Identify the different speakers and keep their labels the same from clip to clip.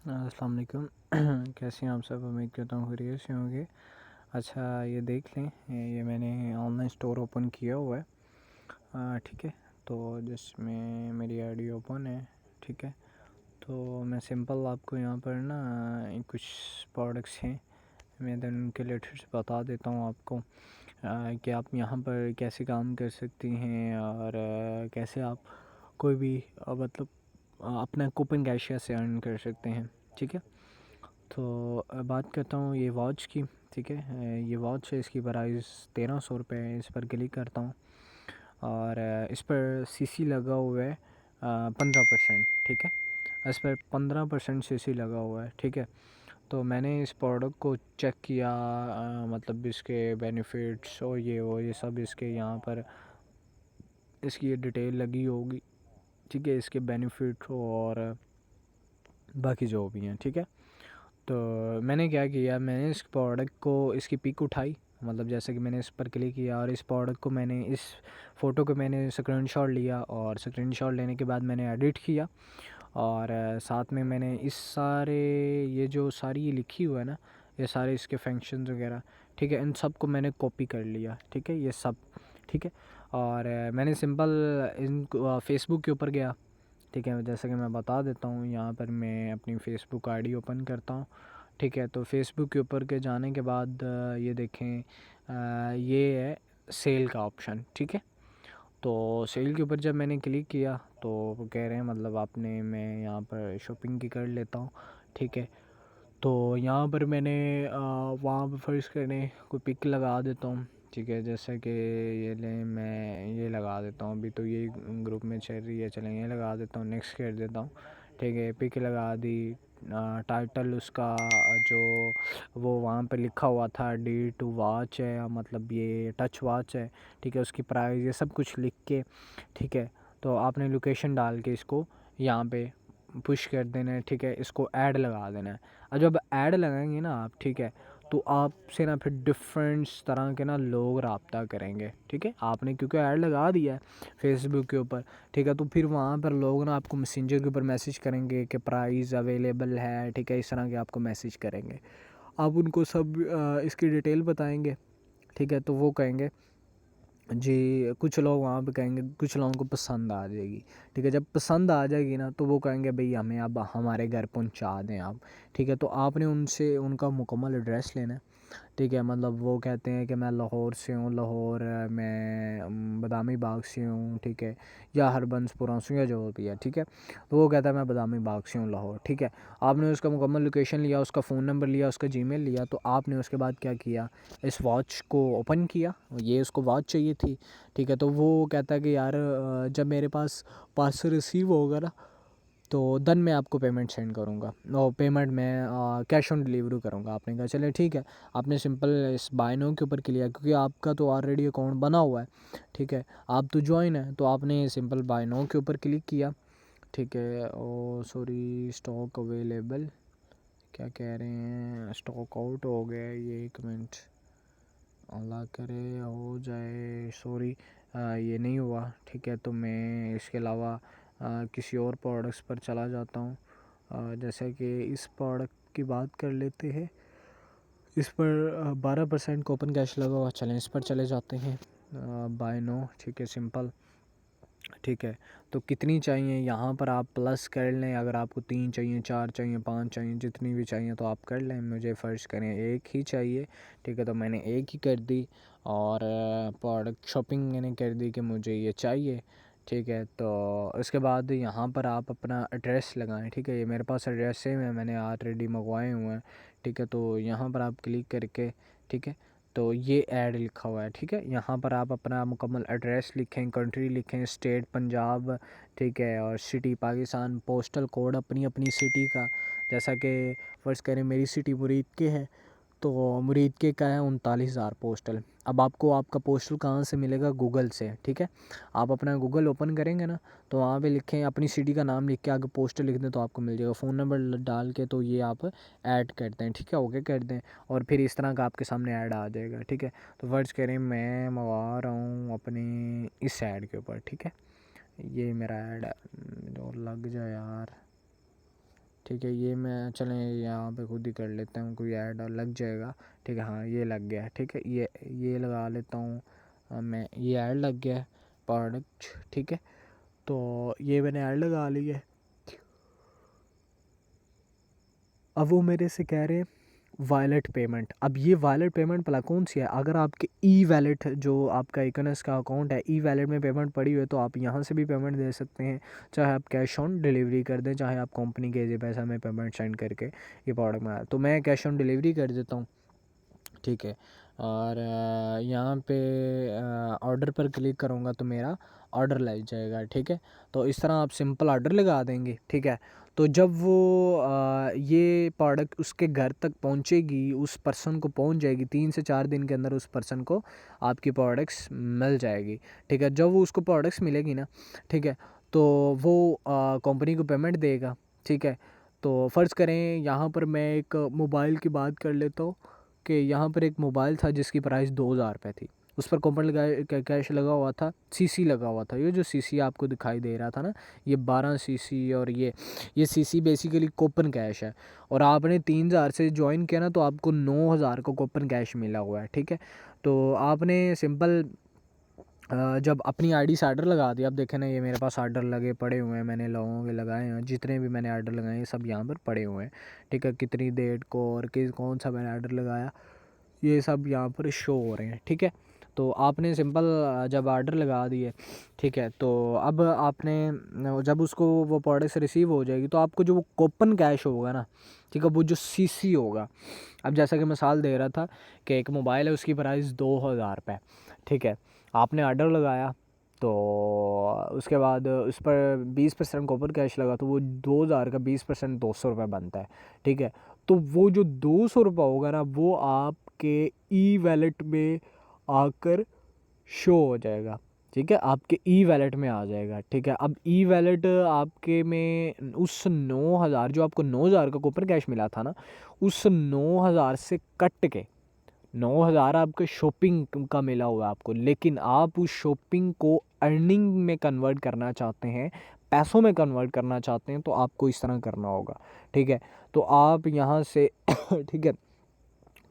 Speaker 1: अस्सलाम वालेकुम। कैसे हैं आप सब? उम्मीद करता हूँ खैरियत से होंगे। अच्छा, ये देख लें, ये मैंने ऑनलाइन स्टोर ओपन किया हुआ है। ठीक है, तो जिसमें मेरी आईडी ओपन है। ठीक है, तो मैं सिंपल आपको यहाँ पर ना कुछ प्रोडक्ट्स हैं, मैं then उनके रिलेटेड बता देता हूँ आपको कि आप यहाँ पर कैसे काम कर सकती हैं और कैसे आप कोई भी मतलब अपना कूपन कैशियर से अर्न कर सकते हैं। ठीक है, तो बात करता हूँ ये वॉच की। ठीक है, ये वॉच है, इसकी प्राइस 1300 रुपये है। इस पर क्लिक करता हूँ और इस पर सीसी लगा हुआ है 15%। ठीक है, इस पर 15% सीसी लगा हुआ है। ठीक है, तो मैंने इस प्रोडक्ट को चेक किया, मतलब इसके बेनिफिट्स और ये सब इसके यहाँ पर इसकी ये डिटेल लगी होगी। ठीक है, इसके बेनिफिट और बाकी जो भी हैं। ठीक है, तो मैंने क्या किया, मैंने इस प्रोडक्ट को इसकी पिक उठाई, मतलब जैसे कि मैंने इस पर क्लिक किया और इस प्रोडक्ट को मैंने इस फ़ोटो को मैंने स्क्रीनशॉट लिया और स्क्रीनशॉट लेने के बाद मैंने एडिट किया और साथ में मैंने इस सारे ये जो सारी ये लिखी हुआ है ना, ये सारे इसके फंक्शंस वगैरह, ठीक है, इन सब को मैंने कॉपी कर लिया। ठीक है, ये सब ठीक है, और मैंने सिंपल इन फेसबुक के ऊपर गया। ठीक है, जैसे कि मैं बता देता हूँ, यहाँ पर मैं अपनी फ़ेसबुक आईडी ओपन करता हूँ। ठीक है, तो फेसबुक के ऊपर के जाने के बाद ये देखें, ये है सेल का ऑप्शन। ठीक है, तो सेल के ऊपर जब मैंने क्लिक किया तो वो कह रहे हैं मतलब आपने, मैं यहाँ पर शॉपिंग की कर लेता हूँ। ठीक है, तो यहाँ पर मैंने वहाँ पर फर्स्ट करने कोई पिक लगा देता हूँ। ठीक है, जैसे कि ये लें, मैं ये लगा देता हूँ, अभी तो ये ग्रुप में चल रही है, चलें ये लगा देता हूँ, नेक्स्ट कर देता हूँ। ठीक है, पिक लगा दी। टाइटल उसका जो वो वहाँ पे लिखा हुआ था डी टू वॉच है, मतलब ये टच वॉच है। ठीक है, उसकी प्राइस ये सब कुछ लिख के, ठीक है, तो आपने लोकेशन डाल के इसको यहाँ पे पुश कर देना है। ठीक है, इसको ऐड लगा देना है। और जब ऐड लगाएंगे ना आप, ठीक है, तो आपसे ना फिर डिफरेंट तरह के ना लोग रब्ता करेंगे। ठीक है, आपने क्योंकि ऐड लगा दिया है फेसबुक के ऊपर। ठीक है, तो फिर वहाँ पर लोग ना आपको मैसेंजर के ऊपर मैसेज करेंगे कि प्राइस अवेलेबल है। ठीक है, इस तरह के आपको मैसेज करेंगे। आप उनको सब इसकी डिटेल बताएंगे। ठीक है, तो वो कहेंगे जी, कुछ लोग वहाँ पे कहेंगे, कुछ लोगों को पसंद आ जाएगी। ठीक है, जब पसंद आ जाएगी ना तो वो कहेंगे भाई हमें अब हमारे घर पहुँचा दें आप। ठीक है, तो आपने उनसे उनका मुकम्मल एड्रेस लेना है। ठीक है, मतलब वो कहते हैं कि मैं लाहौर से हूँ, लाहौर मैं बदामी बाग से हूँ। ठीक है, या हरबंसपुरा से या जो भी है। ठीक है, तो वो कहता है मैं बदामी बाग से हूँ, लाहौर। ठीक है, आपने उसका मुकम्मल लोकेशन लिया, उसका फ़ोन नंबर लिया, उसका जीमेल लिया, तो आपने उसके बाद क्या किया, इस वॉच को ओपन किया। ये उसको वॉच चाहिए थी। ठीक है, तो वो कहता है कि यार जब मेरे पास पार्सल रिसीव होगा ना तो देन मैं आपको पेमेंट सेंड करूँगा, और पेमेंट मैं कैश ऑन डिलीवरी करूँगा। आपने कहा चले ठीक है। आपने सिंपल इस बाय नाउ के ऊपर क्लिक, क्योंकि आपका तो ऑलरेडी अकाउंट बना हुआ है। ठीक है, आप तो ज्वाइन है, तो आपने सिंपल बाय नाउ के ऊपर क्लिक किया। ठीक है, ओ सॉरी, स्टॉक अवेलेबल क्या कह रहे हैं, स्टॉक आउट हो गया है, ये 1 मिनट, अल्लाह करे हो जाए, सॉरी ये नहीं हुआ। ठीक है, तो मैं इसके अलावा किसी और प्रोडक्ट्स पर चला जाता हूँ। जैसे कि इस प्रोडक्ट की बात कर लेते हैं। इस पर 12% कूपन कैश लगा हुआ, चलें इस पर चले जाते हैं। बाय नो, ठीक है, सिंपल। ठीक है, तो कितनी चाहिए यहाँ पर आप प्लस कर लें, अगर आपको 3 चाहिए, 4 चाहिए, 5 चाहिए, जितनी भी चाहिए तो आप कर लें। मुझे फ़र्ज़ करें एक ही चाहिए। ठीक है, तो मैंने एक ही कर दी और प्रोडक्ट शॉपिंग मैंने कर दी कि मुझे ये चाहिए। ठीक है, तो उसके बाद यहाँ पर आप अपना एड्रेस लगाएं। ठीक है, ये मेरे पास एड्रेस सेम है, मैंने ऑलरेडी मंगवाए हुए हैं। ठीक है, तो यहाँ पर आप क्लिक करके, ठीक है, तो ये ऐड लिखा हुआ है। ठीक है, यहाँ पर आप अपना मुकम्मल एड्रेस लिखें, कंट्री लिखें, स्टेट पंजाब, ठीक है, और सिटी पाकिस्तान, पोस्टल कोड अपनी अपनी सिटी का, जैसा कि फ़र्ज़ करें मेरी सिटी मुरीद के है, तो मुरीद के का है 39,000 पोस्टल। अब आपको आपका पोस्टल कहाँ से मिलेगा, गूगल से। ठीक है, आप अपना गूगल ओपन करेंगे ना, तो वहाँ पे लिखें अपनी सिटी का नाम, लिख के आगे पोस्टल लिख दें तो आपको मिल जाएगा। फ़ोन नंबर डाल के तो ये आप ऐड कर दें। ठीक है, ओके कर दें, और फिर इस तरह का आपके सामने ऐड आ जाएगा। ठीक है, तो फ़र्ज़ करें मैं मंगवा रहा हूँ अपने इस ऐड के ऊपर। ठीक है, ये मेरा ऐड है, और लग जाए यार, ठीक है। ये मैं चलें यहाँ पे खुद ही कर लेता हूँ, कोई ऐड लग जाएगा। ठीक है, हाँ ये लग गया है। ठीक है, ये लगा लेता हूँ मैं, ये ऐड लग गया है प्रोडक्ट। ठीक है, तो ये मैंने ऐड लगा ली है। अब वो मेरे से कह रहे हैं वॉलेट पेमेंट। अब ये वॉलेट पेमेंट भला कौन सी है? अगर आपके ई वॉलेट जो आपका इकोनॉमिक्स का अकाउंट है, ई वॉलेट में पेमेंट पड़ी हुई है, तो आप यहाँ से भी पेमेंट दे सकते हैं। चाहे आप कैश ऑन डिलीवरी कर दें, चाहे आप कंपनी के जे पैसा में पेमेंट सेंड करके ये प्रोडक्ट में आया, तो मैं कैश ऑन डिलीवरी कर देता हूँ। ठीक है, और यहाँ पे ऑर्डर पर क्लिक करूँगा तो मेरा ऑर्डर लग जाएगा। ठीक है, तो इस तरह आप सिंपल ऑर्डर लगा देंगे। ठीक है, तो जब वो ये प्रोडक्ट उसके घर तक पहुँचेगी, उस पर्सन को पहुँच जाएगी, 3 से 4 दिन के अंदर उस पर्सन को आपकी प्रोडक्ट्स मिल जाएगी। ठीक है, जब वो उसको प्रोडक्ट्स मिलेगी ना, ठीक है, तो वो कंपनी को पेमेंट देगा। ठीक है, तो फ़र्ज़ करें यहाँ पर मैं एक मोबाइल की बात कर लेता हूँ कि यहाँ पर एक मोबाइल था जिसकी प्राइस 2000 रुपये थी। उस पर कूपन कैश लगा हुआ था, सीसी लगा हुआ था। ये जो सीसी आपको दिखाई दे रहा था ना, ये 12 सीसी, और ये सीसी बेसिकली कूपन कैश है। और आपने 3000 से ज्वाइन किया ना, तो आपको 9000 का कूपन कैश मिला हुआ है। ठीक है, तो आपने सिंपल जब अपनी आईडी से ऑर्डर लगा दिया। अब देखें ना, ये मेरे पास ऑर्डर लगे पड़े हुए हैं, मैंने लोगों के लगाए हैं, जितने भी मैंने ऑर्डर लगाए हैं सब यहाँ पर पड़े हुए हैं। ठीक है, कितनी डेट को और कौन सा मैंने ऑर्डर लगाया, ये सब यहाँ पर शो हो रहे हैं। ठीक है, तो आपने सिंपल जब ऑर्डर लगा दिए, ठीक है, तो अब आपने जब उसको वो प्रोडक्ट रिसीव हो जाएगी, तो आपको जो वो कूपन कैश होगा ना, ठीक है, वो जो सीसी होगा। अब जैसा कि मिसाल दे रहा था कि एक मोबाइल है, उसकी प्राइस 2000 रुपये। ठीक है, आपने ऑर्डर लगाया, तो उसके बाद उस पर 20% कूपन कैश लगा, तो वो 2000 का 20% 200 रुपये बनता है। ठीक है, तो वो जो 200 रुपये होगा ना, वो आपके ई वॉलेट में आकर शो हो जाएगा। ठीक है, आपके ई वॉलेट में आ जाएगा। ठीक है, अब ई वॉलेट आपके में उस 9000, जो आपको 9000 का कूपन कैश मिला था ना, उस 9000 से कट के 9000 आपके शॉपिंग का मिला हुआ है आपको, लेकिन आप उस शॉपिंग को अर्निंग में कन्वर्ट करना चाहते हैं, पैसों में कन्वर्ट करना चाहते हैं, तो आपको इस तरह करना होगा। ठीक है, तो आप यहाँ से ठीक है,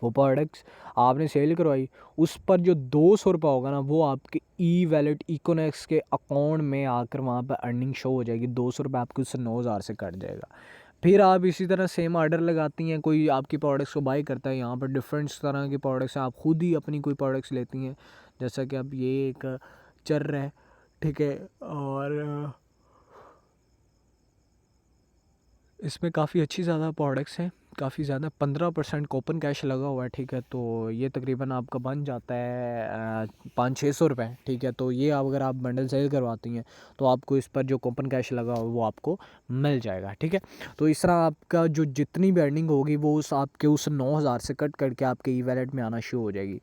Speaker 1: वो प्रोडक्ट्स आपने सेल करवाई, उस पर जो 200 रुपये होगा ना, वो आपके ई वैलेट इकोनॉमिक्स के अकाउंट में आकर वहाँ पर अर्निंग शो हो जाएगी। 200 रुपये आपके उससे 9000 से कट जाएगा। फिर आप इसी तरह सेम ऑर्डर लगाती हैं, कोई आपकी प्रोडक्ट्स को बाई करता है, यहाँ पर डिफरेंट तरह की प्रोडक्ट्स हैं, आप खुद ही अपनी कोई प्रोडक्ट्स लेती हैं, जैसा कि अब ये एक चर है। ठीक है, और इसमें काफ़ी अच्छी ज़्यादा प्रोडक्ट्स हैं, काफ़ी ज़्यादा 15% कूपन कैश लगा हुआ है। ठीक है, तो ये तकरीबन आपका बन जाता है 500-600 रुपये। ठीक है, तो ये अगर आप बंडल सेल करवाती हैं, तो आपको इस पर जो कूपन कैश लगा हुआ वो आपको मिल जाएगा। ठीक है, तो इस तरह आपका जो जितनी भी अर्निंग होगी वो आपके उस 9000 से कट करके आपके ई वैलेट में आना शुरू हो जाएगी।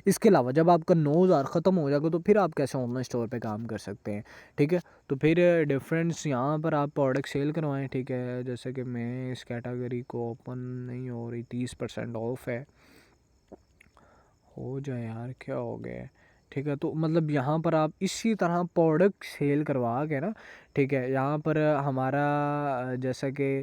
Speaker 1: इसके अलावा जब आपका 9000 ख़त्म हो जाएगा, तो फिर आप कैसे ऑनलाइन स्टोर पे काम कर सकते हैं। ठीक है, तो फिर डिफरेंस यहाँ पर आप प्रोडक्ट सेल करवाएं। ठीक है, जैसे कि मैं इस कैटेगरी को ओपन नहीं हो रही, 30% ऑफ है, हो जाए यार, क्या हो गया। ठीक है, तो मतलब यहाँ पर आप इसी तरह प्रोडक्ट सेल करवा के ना, ठीक है, यहाँ पर हमारा जैसा कि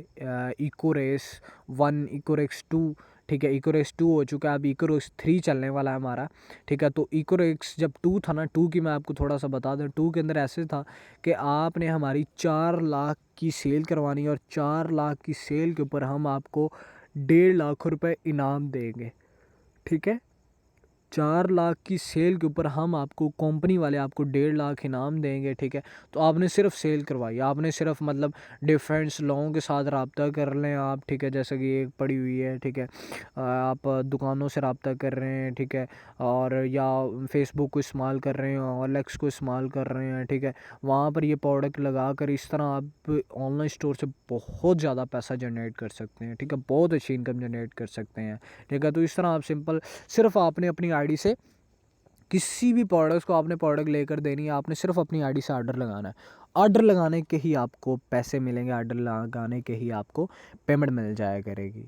Speaker 1: इको रेस 1, इको रेस 2, ठीक है, इको रेस 2 हो चुका है, अब इको रेस 3 चलने वाला है हमारा। ठीक है, तो इको रेस जब 2 था ना, 2 की मैं आपको थोड़ा सा बता दूं, 2 के अंदर ऐसे था कि आपने हमारी 4 लाख की सेल करवानी है, और 4 लाख की सेल के ऊपर हम आपको 1.5 लाख रुपए इनाम देंगे। ठीक है, 4 लाख की सेल के ऊपर हम आपको, कंपनी वाले आपको 1.5 लाख इनाम देंगे। ठीक है, तो आपने सिर्फ सेल करवाई, आपने सिर्फ मतलब डिफरेंस लोगों के साथ रब्ता कर लें आप। ठीक है, जैसे कि एक पड़ी हुई है, ठीक है, आप दुकानों से रब्ता कर रहे हैं, ठीक है, और या फेसबुक को इस्तेमाल कर रहे हैं, OLX को इस्तेमाल कर रहे हैं, ठीक है, वहाँ पर ये प्रोडक्ट लगा कर इस तरह आप ऑनलाइन स्टोर से बहुत ज़्यादा पैसा जनरेट कर सकते हैं। ठीक है, बहुत अच्छी इनकम जनरेट कर सकते हैं। ठीक है, तो इस तरह आप सिंपल, सिर्फ आपने अपनी आईडी से किसी भी प्रोडक्ट्स को आपने प्रोडक्ट लेकर देनी है, आपने सिर्फ अपनी आईडी से ऑर्डर लगाना है, ऑर्डर लगाने के ही आपको पैसे मिलेंगे, ऑर्डर लगाने के ही आपको पेमेंट मिल जाया करेगी।